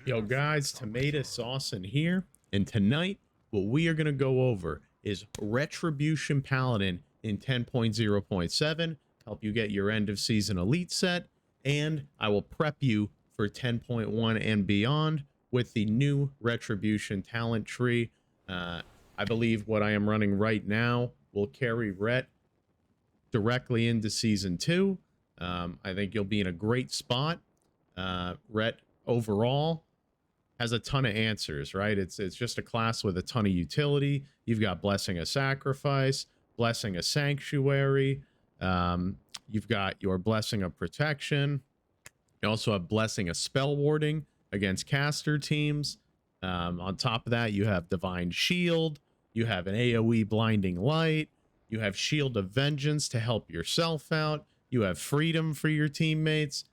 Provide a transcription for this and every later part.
Yo guys, tomato sauce in here, and tonight what we are going to go over is Retribution Paladin in 10.0.7, help you get your end of season elite set, and I will prep you for 10.1 and beyond with the new Retribution talent tree. I believe what I am running right now will carry Ret directly into season 2. I think you'll be in a great spot. Ret overall has a ton of answers, right? It's just a class with a ton of utility. You've got Blessing of Sacrifice, Blessing of Sanctuary. You've got your Blessing of Protection. You also have Blessing of Spell Warding against caster teams. On top of that, you have Divine Shield. You have an AoE Blinding Light. You have Shield of Vengeance to help yourself out. You have Freedom for your teammates.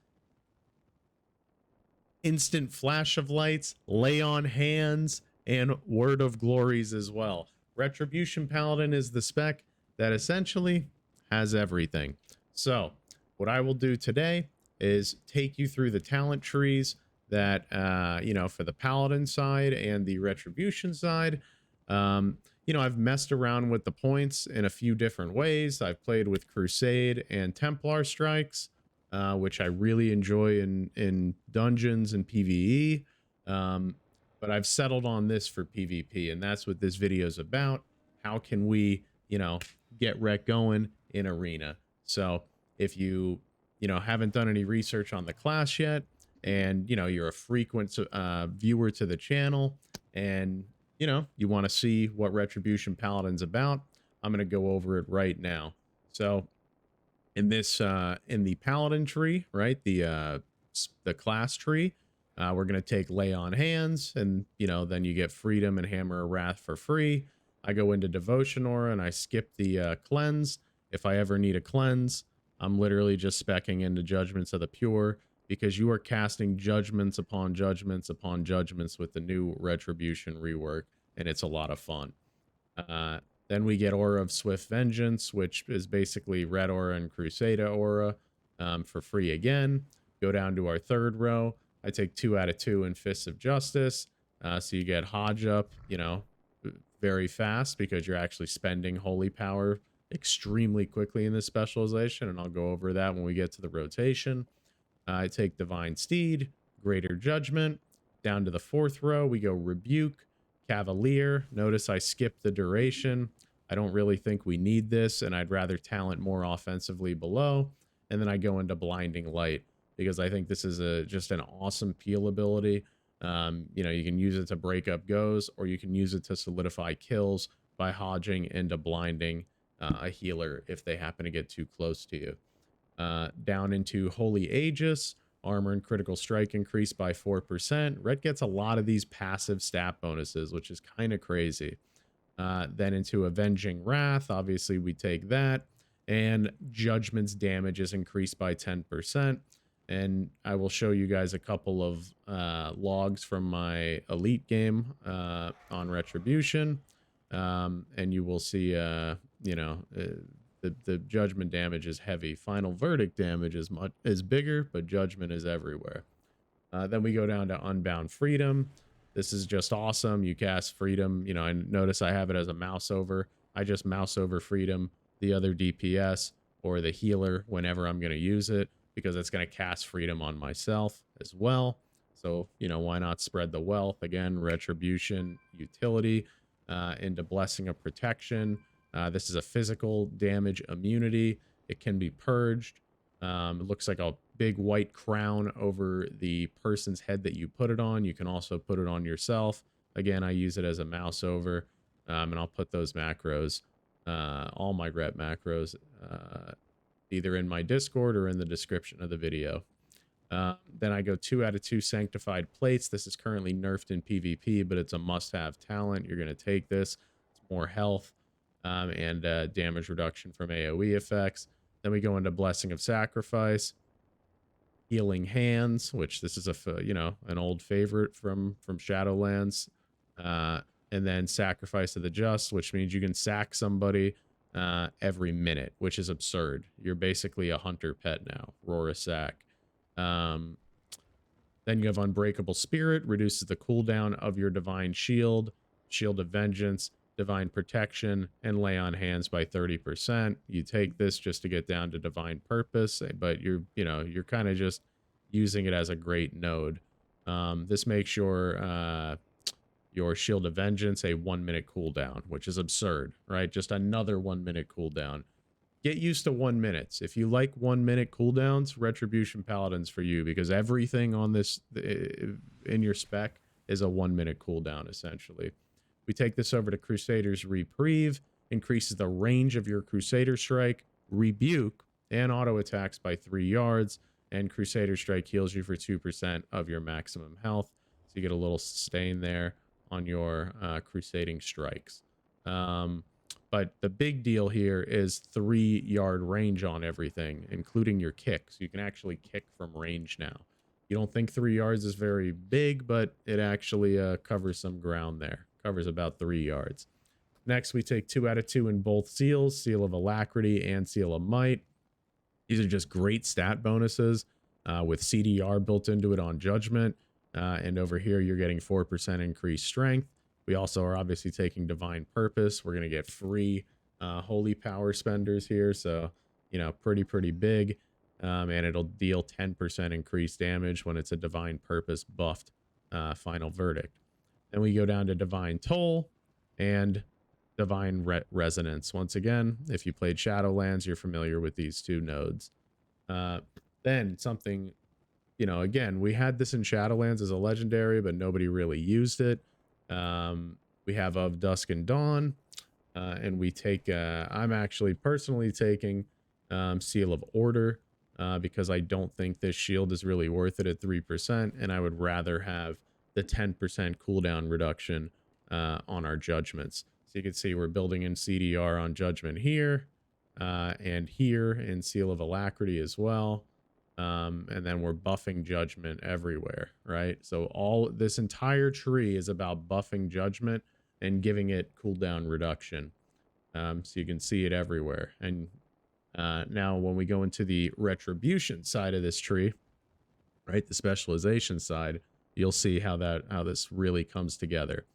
Instant Flash of Lights, Lay on Hands, and Word of Glories as well. Retribution Paladin is the spec that essentially has everything. So what I will do today is take you through the talent trees that, for the Paladin side and the Retribution side. I've messed around with the points in a few different ways. I've played with Crusade and Templar strikes, which I really enjoy in dungeons and PvE. But I've settled on this for PvP, and that's what this video is about. How can we, get Rec going in Arena? So if you, haven't done any research on the class yet, and, you're a frequent viewer to the channel, and, you want to see what Retribution Paladin's about, I'm going to go over it right now. So in this in the Paladin tree, right, the class tree, we're going to take Lay on Hands, and then you get Freedom and Hammer of Wrath for free. I go into Devotion Aura and I skip the cleanse. If I ever need a cleanse, I'm literally just speccing into Judgments of the Pure, because you are casting judgments upon judgments upon judgments with the new Retribution rework, and it's a lot of fun. Then we get Aura of Swift Vengeance, which is basically Red Aura and Crusader Aura, for free again. Go down to our third row. I take 2 out of 2 in Fists of Justice. So you get Hodge up, very fast, because you're actually spending Holy Power extremely quickly in this specialization, and I'll go over that when we get to the rotation. I take Divine Steed, Greater Judgment. Down to the fourth row, we go Rebuke, Cavalier. Notice I skipped the duration. I don't really think we need this, and I'd rather talent more offensively below. And then I go into Blinding Light, because I think this is just an awesome peel ability. You can use it to break up goes, or you can use it to solidify kills by hodging into blinding a healer if they happen to get too close to you. Down into Holy Aegis, armor and critical strike increase by 4%. Red gets a lot of these passive stat bonuses, which is kind of crazy. Then into Avenging Wrath, obviously we take that, and Judgment's damage is increased by 10%. And I will show you guys a couple of logs from my elite game on Retribution, and you will see, the judgment damage is heavy. Final verdict damage is bigger, but judgment is everywhere. Then we go down to Unbound Freedom. This is just awesome. You cast Freedom. I notice I have it as a mouse over. I just mouse over Freedom, the other DPS, or the healer whenever I'm going to use it, because it's going to cast Freedom on myself as well. So, why not spread the wealth? Again, Retribution utility into Blessing of Protection. This is a physical damage immunity. It can be purged. It looks like a big white crown over the person's head that you put it on. You can also put it on yourself. Again, I use it as a mouse over, and I'll put those macros, all my rep macros, either in my Discord or in the description of the video. Then I go 2 out of 2 Sanctified Plates. This is currently nerfed in PvP, but it's a must-have talent. You're going to take this. It's more health. And damage reduction from AoE effects. Then we go into Blessing of Sacrifice, Healing Hands, which this is an old favorite from Shadowlands, and then Sacrifice of the Just, which means you can sack somebody every minute, which is absurd. You're basically a hunter pet now. Roar a sack. Then you have Unbreakable Spirit, reduces the cooldown of your Divine Shield, Shield of Vengeance, Divine Protection, and Lay on Hands by 30%. You take this just to get down to Divine Purpose, but you're kind of just using it as a great node. This makes your Shield of Vengeance a 1 minute cooldown, which is absurd, right? Just another 1 minute cooldown. Get used to 1 minute. If you like 1 minute cooldowns, Retribution Paladin's for you, because everything on this in your spec is a 1 minute cooldown, essentially. We take this over to Crusader's Reprieve, increases the range of your Crusader Strike, Rebuke, and auto attacks by 3 yards, and Crusader Strike heals you for 2% of your maximum health. So you get a little sustain there on your crusading strikes. But the big deal here is 3-yard range on everything, including your kicks. You can actually kick from range now. You don't think 3 yards is very big, but it actually covers some ground there. Covers about 3 yards. Next, we take 2 out of 2 in both seals, Seal of Alacrity and Seal of Might. These are just great stat bonuses with CDR built into it on Judgment. And over here, you're getting 4% increased strength. We also are obviously taking Divine Purpose. We're going to get free Holy Power spenders here. So, pretty big. And it'll deal 10% increased damage when it's a Divine Purpose buffed Final Verdict. Then we go down to Divine Toll and Divine Resonance. Once again, if you played Shadowlands, you're familiar with these two nodes. Then something, again, we had this in Shadowlands as a legendary, but nobody really used it. We have Of Dusk and Dawn, and we take, I'm actually personally taking Seal of Order, because I don't think this shield is really worth it at 3%, and I would rather have the 10% cooldown reduction on our judgments. So you can see we're building in CDR on Judgment here, and here in Seal of Alacrity as well. And then we're buffing Judgment everywhere, right? So this entire tree is about buffing Judgment and giving it cooldown reduction. So you can see it everywhere. And now when we go into the Retribution side of this tree, right, the specialization side, you'll see how this really comes together.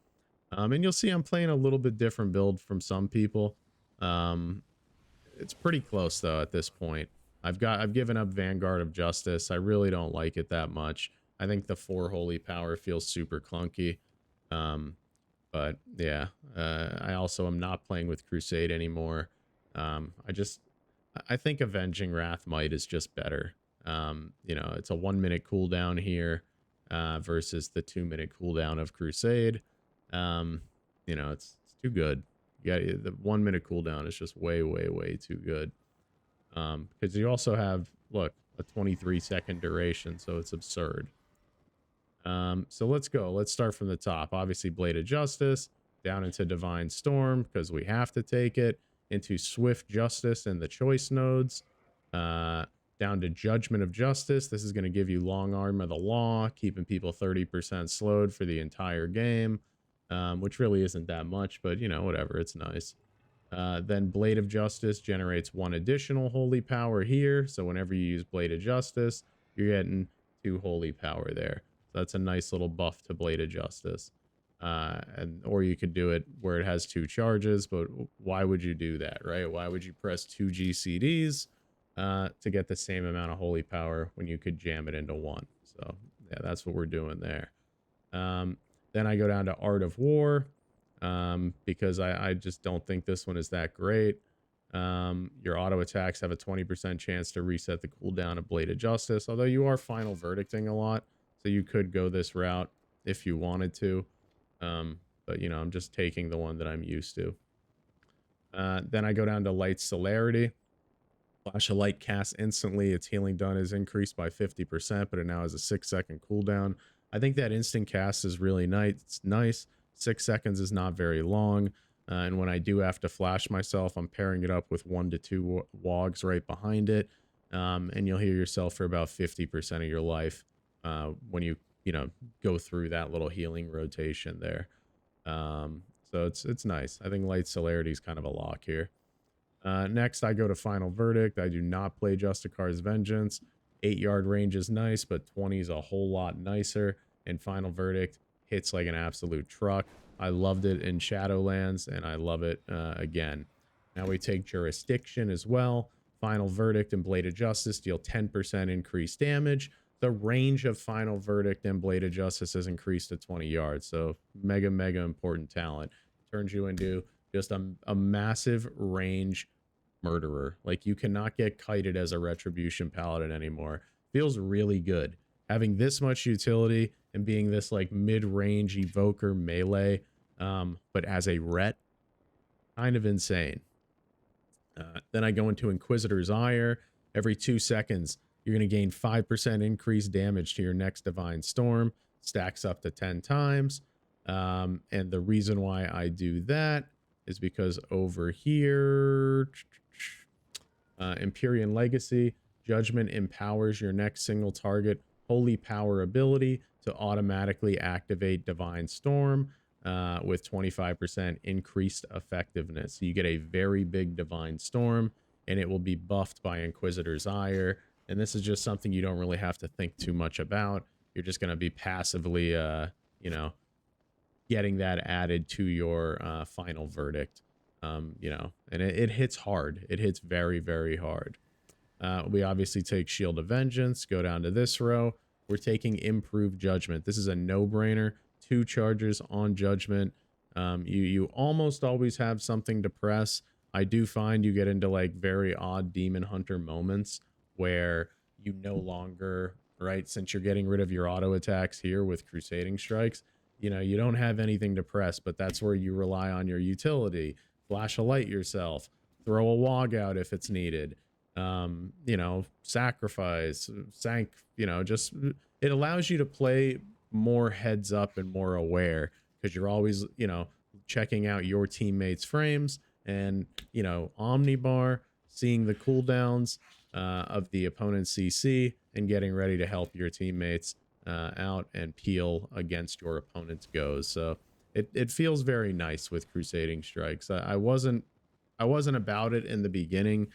And you'll see I'm playing a little bit different build from some people. It's pretty close though at this point. I've given up Vanguard of Justice. I really don't like it that much. I think the 4 Holy Power feels super clunky. But yeah, I also am not playing with Crusade anymore. I think Avenging Wrath Might is just better. It's a 1 minute cooldown here versus the 2 minute cooldown of Crusade. It's too good. The 1 minute cooldown is just way too good. Because you also have, look, a 23-second duration, so it's absurd. So let's go. Let's start from the top. Obviously, Blade of Justice, down into Divine Storm, because we have to take it, into Swift Justice and the choice nodes, down to Judgment of Justice. This is going to give you Long Arm of the Law, keeping people 30% slowed for the entire game, which really isn't that much, but, whatever, it's nice. Then Blade of Justice generates 1 additional Holy Power here. So whenever you use Blade of Justice, you're getting 2 Holy Power there. So that's a nice little buff to Blade of Justice. Or you could do it where it has 2 charges, but why would you do that, right? Why would you press 2 GCDs to get the same amount of Holy Power when you could jam it into 1? So yeah, that's what we're doing there. Then I go down to Art of War. Because I just don't think this one is that great. Your auto attacks have a 20% chance to reset the cooldown of Blade of Justice, although you are Final Verdicting a lot, so you could go this route if you wanted to. But, I'm just taking the one that I'm used to. Then I go down to Light Celerity. Flash of Light casts instantly. Its healing done is increased by 50%, but it now has a 6-second cooldown. I think that instant cast is really nice. It's nice. 6 seconds is not very long, and when I do have to flash myself, I'm pairing it up with 1 to 2 wogs right behind it, and you'll heal yourself for about 50% of your life when you go through that little healing rotation there. So it's nice. I think Light Celerity is kind of a lock here. Next, I go to Final Verdict. I do not play Justicar's Vengeance. 8-yard range is nice, but 20 is a whole lot nicer. And Final Verdict hits like an absolute truck. I loved it in Shadowlands, and I love it again. Now we take Jurisdiction as well. Final Verdict and Blade of Justice deal 10% increased damage. The range of Final Verdict and Blade of Justice has increased to 20 yards. So mega, mega important talent. Turns you into just a massive range murderer. Like, you cannot get kited as a Retribution Paladin anymore. Feels really good. Having this much utility and being this like mid-range evoker melee, but as a ret, kind of insane. Then I go into Inquisitor's Ire. Every 2 seconds, you're going to gain 5% increased damage to your next Divine Storm. Stacks up to 10 times. And the reason why I do that is because over here, Empyrean Legacy, Judgment empowers your next single target Holy Power ability to automatically activate Divine Storm with 25% increased effectiveness. So you get a very big Divine Storm, and it will be buffed by Inquisitor's Ire. And this is just something you don't really have to think too much about. You're just going to be passively, you know, getting that added to your Final Verdict, you know, and it hits hard. It hits very, very hard. We obviously take Shield of Vengeance, go down to this row. We're taking Improved Judgment. This is a no-brainer. 2 charges on Judgment. You almost always have something to press. I do find you get into like very odd Demon Hunter moments where you no longer, right, since you're getting rid of your auto attacks here with Crusading Strikes, you know, you don't have anything to press, but that's where you rely on your utility. Flash a light yourself, throw a wog out if it's needed. You know, sacrifice, you know, just, it allows you to play more heads up and more aware because you're always, you know, checking out your teammates' frames and, you know, Omnibar, seeing the cooldowns of the opponent's CC and getting ready to help your teammates out and peel against your opponent's goes. So it feels very nice with Crusading Strikes. I wasn't about it in the beginning.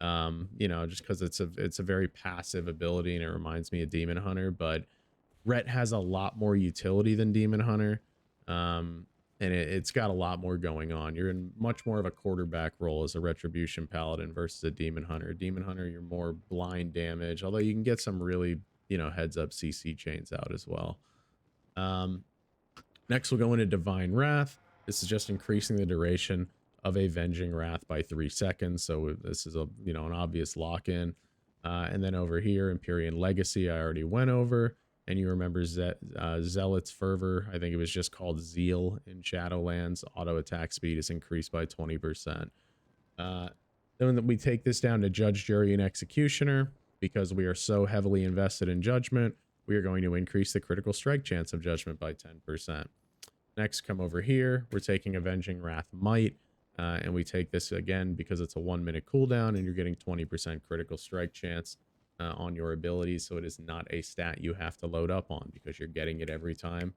You know, just because it's a very passive ability and it reminds me of Demon Hunter, but Ret has a lot more utility than Demon Hunter, and it's got a lot more going on. You're in much more of a quarterback role as a Retribution Paladin versus a Demon Hunter. Demon Hunter, you're more blind damage, although you can get some really, you know, heads up CC chains out as well. Next, we'll go into Divine Wrath. This is just increasing the duration of Avenging Wrath by 3 seconds. So this is a, you know, an obvious lock-in. And then over here, Empyrean Legacy, I already went over. And you remember Zealot's Fervor. I think it was just called Zeal in Shadowlands. Auto attack speed is increased by 20%. Then we take this down to Judge, Jury, and Executioner. Because we are so heavily invested in Judgment, we are going to increase the critical strike chance of Judgment by 10%. Next, come over here. We're taking Avenging Wrath Might. And we take this again because it's a 1-minute cooldown and you're getting 20% critical strike chance on your abilities. So it is not a stat you have to load up on because you're getting it every time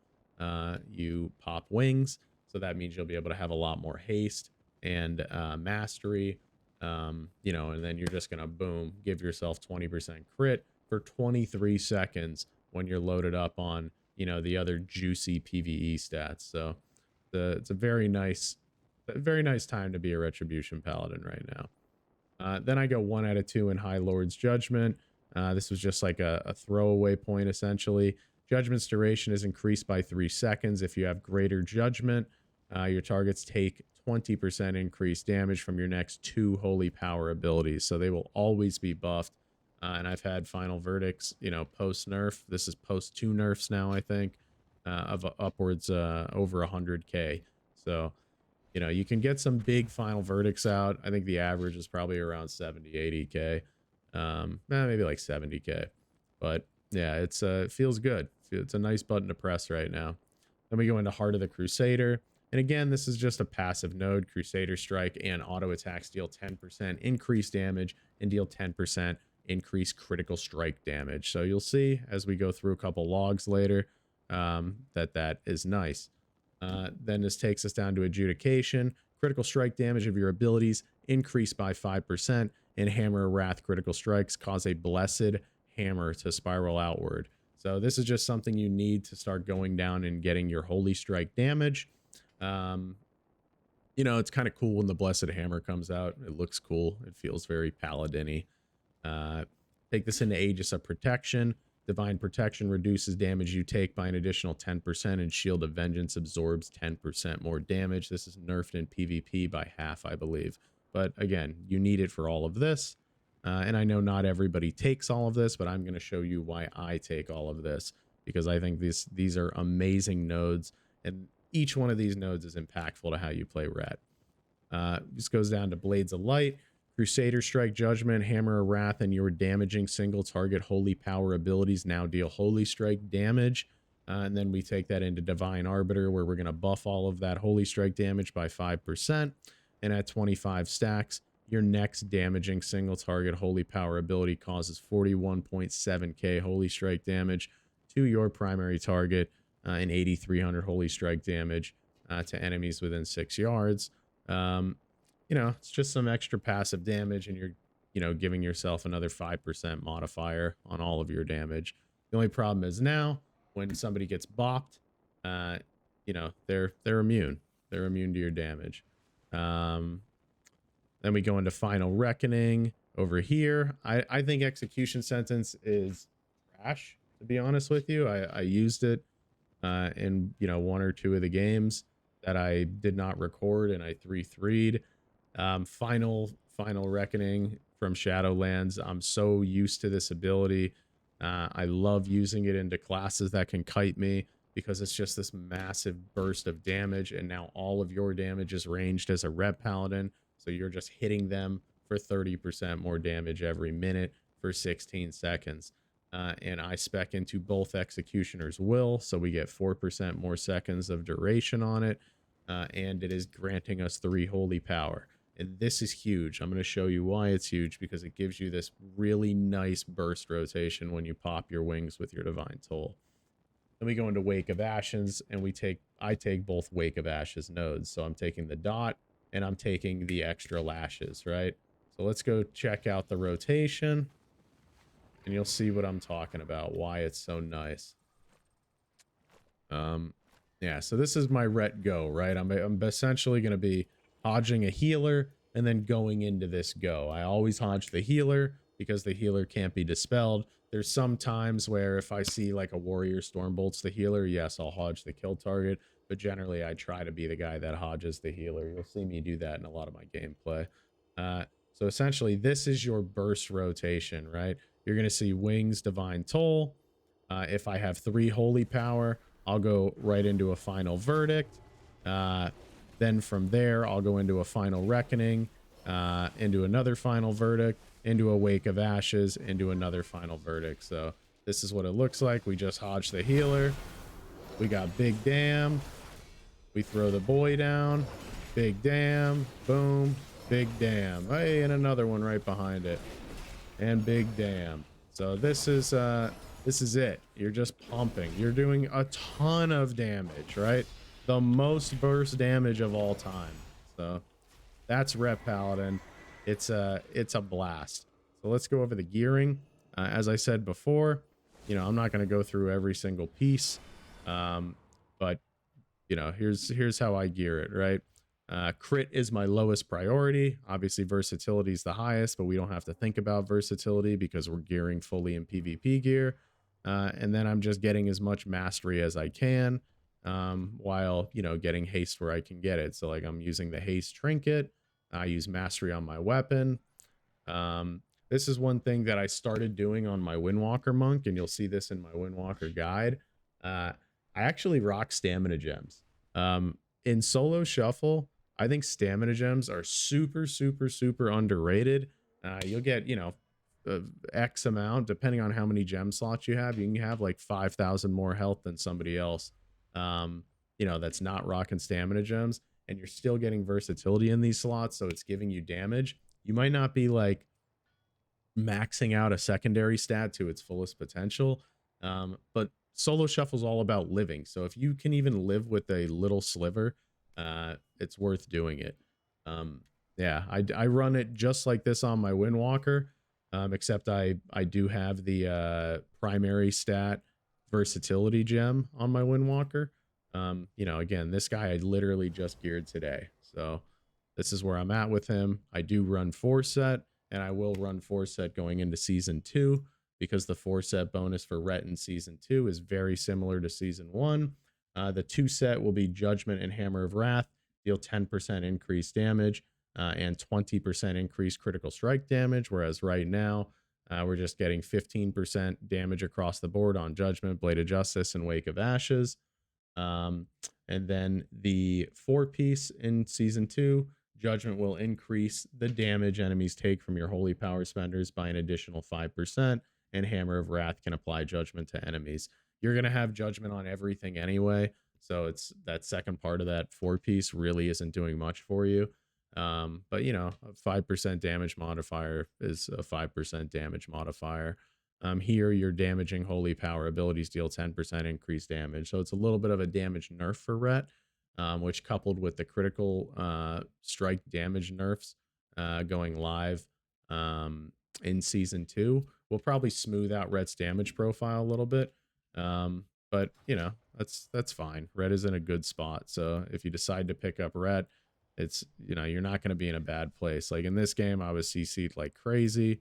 you pop wings. So that means you'll be able to have a lot more haste and mastery, you know, and then you're just going to boom, give yourself 20% crit for 23 seconds when you're loaded up on, you know, the other juicy PvE stats. So it's a very nice time to be a Retribution Paladin right now. Then I go 1 out of 2 in High Lord's Judgment. This was just like a throwaway point, essentially. Judgment's duration is increased by 3 seconds. If you have greater Judgment, your targets take 20% increased damage from your next 2 Holy Power abilities. So they will always be buffed. And I've had Final Verdicts, you know, post-nerf. This is post-2 nerfs now, I think, of upwards over 100k. So, you know, you can get some big Final Verdicts out. I think the average is probably around 70, 80k. Maybe like 70k. But yeah, it feels good. It's a nice button to press right now. Then we go into Heart of the Crusader. And again, this is just a passive node. Crusader Strike and auto attacks deal 10% increased damage and deal 10% increased critical strike damage. So you'll see as we go through a couple logs later that is nice. Then this takes us down to Adjudication. Critical strike damage of your abilities increased by 5%, and Hammer of Wrath critical strikes cause a blessed hammer to spiral outward. So this is just something you need to start going down and getting your Holy Strike damage. You know, it's kind of cool when the Blessed Hammer comes out. It looks cool. It feels very paladin-y. Take this into Aegis of Protection. Divine Protection reduces damage you take by an additional 10%, and Shield of Vengeance absorbs 10% more damage. This is nerfed in PvP by half, I believe. But again, you need it for all of this. And I know not everybody takes all of this, but I'm going to show you why I take all of this, because I think these are amazing nodes, and each one of these nodes is impactful to how you play Ret. This goes down to Blades of Light. Crusader Strike, Judgment, Hammer of Wrath, and your damaging single target holy power abilities now deal Holy Strike damage. And then we take that into Divine Arbiter, where we're going to buff all of that Holy Strike damage by 5%. And at 25 stacks, your next damaging single target holy power ability causes 41.7k Holy Strike damage to your primary target, and 8,300 Holy Strike damage to enemies within 6 yards. You know, it's just some extra passive damage, and you're, you know, giving yourself another 5% modifier on all of your damage. The only problem is now when somebody gets bopped, you know, they're immune. They're immune to your damage. Then we go into Final Reckoning over here. I think Execution Sentence is trash, to be honest with you. I used it in, you know, 1 or 2 of the games that I did not record, and I 3-3'd. Final Reckoning from Shadowlands. I'm so used to this ability. I love using it into classes that can kite me, because it's just this massive burst of damage, and now all of your damage is ranged as a Ret Paladin, so you're just hitting them for 30% more damage every minute for 16 seconds. And I spec into both Executioner's Will, so we get 4% more seconds of duration on it, and it is granting us 3 holy power. And this is huge. I'm going to show you why it's huge, because it gives you this really nice burst rotation when you pop your wings with your Divine Toll. Then we go into Wake of Ashes, and I take both Wake of Ashes nodes. So I'm taking the dot, and I'm taking the extra lashes, right? So let's go check out the rotation, and you'll see what I'm talking about, why it's so nice. Yeah, so this is my Ret Go, right? I'm essentially going to be hodging a healer and then going into this go. I always hodge the healer because the healer can't be dispelled. There's some times where if I see like a warrior stormbolts the healer, yes, I'll hodge the kill target, but generally I try to be the guy that hodges the healer. You'll see me do that in a lot of my gameplay. So essentially this is your burst rotation, right? You're going to see Wings, Divine Toll. If I have 3 holy power, I'll go right into a Final Verdict. Then from there, I'll go into a Final Reckoning, into another Final Verdict, into a Wake of Ashes, into another Final Verdict. So this is what it looks like. We just hodged the healer. We got Big Damn. We throw the boy down. Big Damn. Boom. Big Damn. Hey, and another one right behind it. And Big Damn. So this is it. You're just pumping. You're doing a ton of damage, right? The most burst damage of all time. So that's Ret Paladin. It's a blast. So let's go over the gearing. As I said before, you know, I'm not going to go through every single piece, but you know, here's how I gear it, right? Crit is my lowest priority. Obviously versatility is the highest, but we don't have to think about versatility because we're gearing fully in PvP gear. And then I'm just getting as much mastery as I can, while, you know, getting haste where I can get it. So like I'm using the haste trinket. I use mastery on my weapon. This is one thing that I started doing on my Windwalker monk, and you'll see this in my Windwalker guide. I actually rock stamina gems. In solo shuffle, I think stamina gems are super, super, super underrated. You'll get, you know, X amount, depending on how many gem slots you have. You can have like 5,000 more health than somebody else, you know, that's not rocking stamina gems, and you're still getting versatility in these slots, so it's giving you damage. You might not be like maxing out a secondary stat to its fullest potential, but solo shuffle is all about living. So if you can even live with a little sliver, it's worth doing it. Yeah, I run it just like this on my Windwalker. except I do have the primary stat versatility gem on my Windwalker. You know, again, this guy I literally just geared today, so this is where I'm at with him. I do run 4-set, and I will run 4-set going into season 2 because the 4-set bonus for Ret in season 2 is very similar to season 1. The 2-set will be Judgment and Hammer of Wrath, deal 10% increased damage and 20% increased critical strike damage, whereas right now we're just getting 15% damage across the board on Judgment, Blade of Justice, and Wake of Ashes. And then the 4-piece in season 2, Judgment will increase the damage enemies take from your holy power spenders by an additional 5%, and Hammer of Wrath can apply Judgment to enemies. You're going to have Judgment on everything anyway, so it's that second part of that 4-piece really isn't doing much for you. But you know, a 5% damage modifier is a 5% damage modifier. Here you're damaging holy power abilities deal 10% increased damage, so it's a little bit of a damage nerf for Ret, which coupled with the critical strike damage nerfs going live in season 2 will probably smooth out Ret's damage profile a little bit. But you know, that's fine. Ret is in a good spot, so if you decide to pick up Ret, it's, you know, you're not going to be in a bad place. Like in this game, I was CC'd like crazy.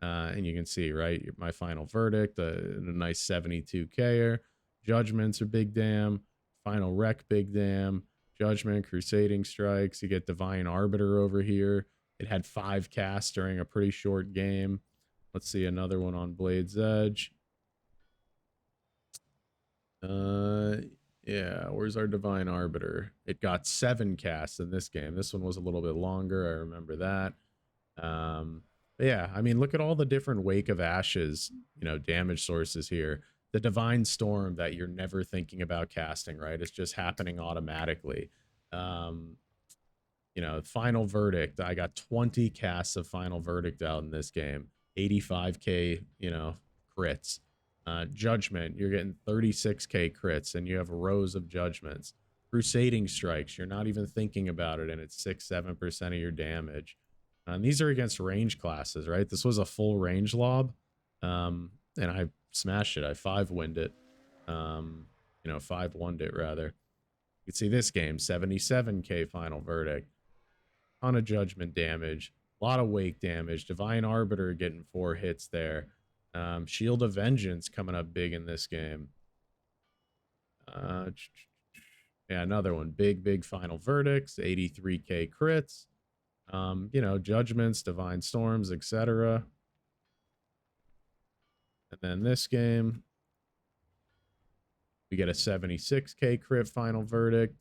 And you can see, right, my final verdict, a nice 72K-er. Judgments are big damn. Final Rec, big damn. Judgment, Crusading Strikes. You get Divine Arbiter over here. It had 5 casts during a pretty short game. Let's see another one on Blade's Edge. Yeah, where's our Divine Arbiter? It got 7 casts in this game. This one was a little bit longer. I remember that. But yeah, I mean, look at all the different Wake of Ashes, you know, damage sources here. The Divine Storm that you're never thinking about casting, right? It's just happening automatically. You know, Final Verdict. I got 20 casts of Final Verdict out in this game. 85K, you know, crits. Judgment, you're getting 36K crits, and you have rows of judgments. Crusading Strikes, you're not even thinking about it, and it's 6-7% of your damage. And these are against range classes, right? This was a full range lob, and I smashed it. I 5-winned it. You know, 5-1'd it, rather. You can see this game, 77K Final Verdict. Ton of judgment damage. A lot of wake damage. Divine Arbiter getting 4 hits there. Shield of Vengeance coming up big in this game. Yeah, another one. Big Final Verdicts. 83K crits. You know, Judgments, Divine Storms, etc. And then this game, we get a 76K crit Final Verdict.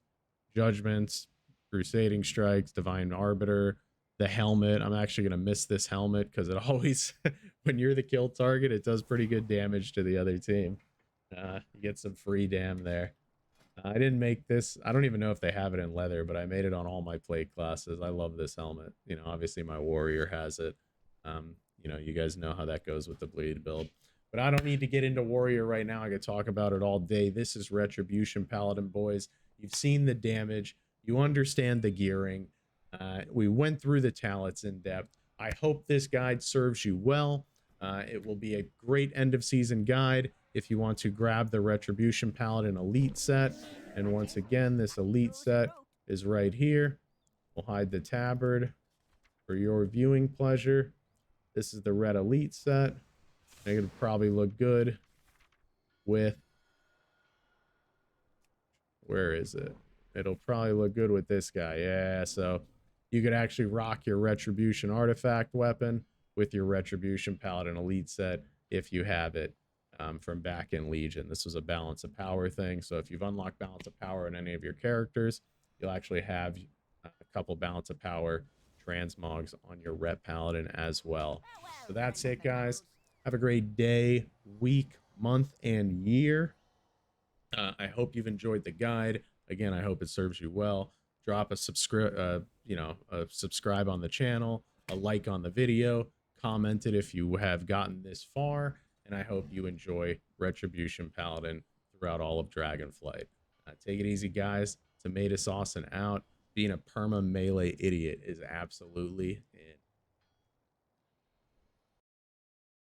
Judgments, Crusading Strikes, Divine Arbiter, the helmet. I'm actually going to miss this helmet because it always, when you're the kill target, it does pretty good damage to the other team. You get some free dam there. I didn't make this. I don't even know if they have it in leather, but I made it on all my plate classes. I love this helmet. You know, obviously my warrior has it. You know, you guys know how that goes with the bleed build. But I don't need to get into warrior right now. I could talk about it all day. This is Retribution Paladin, boys. You've seen the damage. You understand the gearing. We went through the talents in depth. I hope this guide serves you well. It will be a great end of season guide if you want to grab the Retribution Paladin Elite set. And once again, this Elite set is right here. We'll hide the tabard for your viewing pleasure. This is the Red Elite set. It would probably look good with... Where is it? It'll probably look good with this guy. Yeah, so you could actually rock your Retribution artifact weapon with your Retribution Paladin Elite set if you have it from back in Legion. This was a balance of power thing, so if you've unlocked balance of power in any of your characters, you'll actually have a couple balance of power transmogs on your Rep Paladin as well. So that's it, guys. Have a great day, week, month, and year. I hope you've enjoyed the guide. Again, I hope it serves you well. Drop a subscribe on the channel, a like on the video, comment it if you have gotten this far, and I hope you enjoy Retribution Paladin throughout all of Dragonflight. Take it easy, guys. Tomato sauce and out. Being a perma melee idiot is absolutely in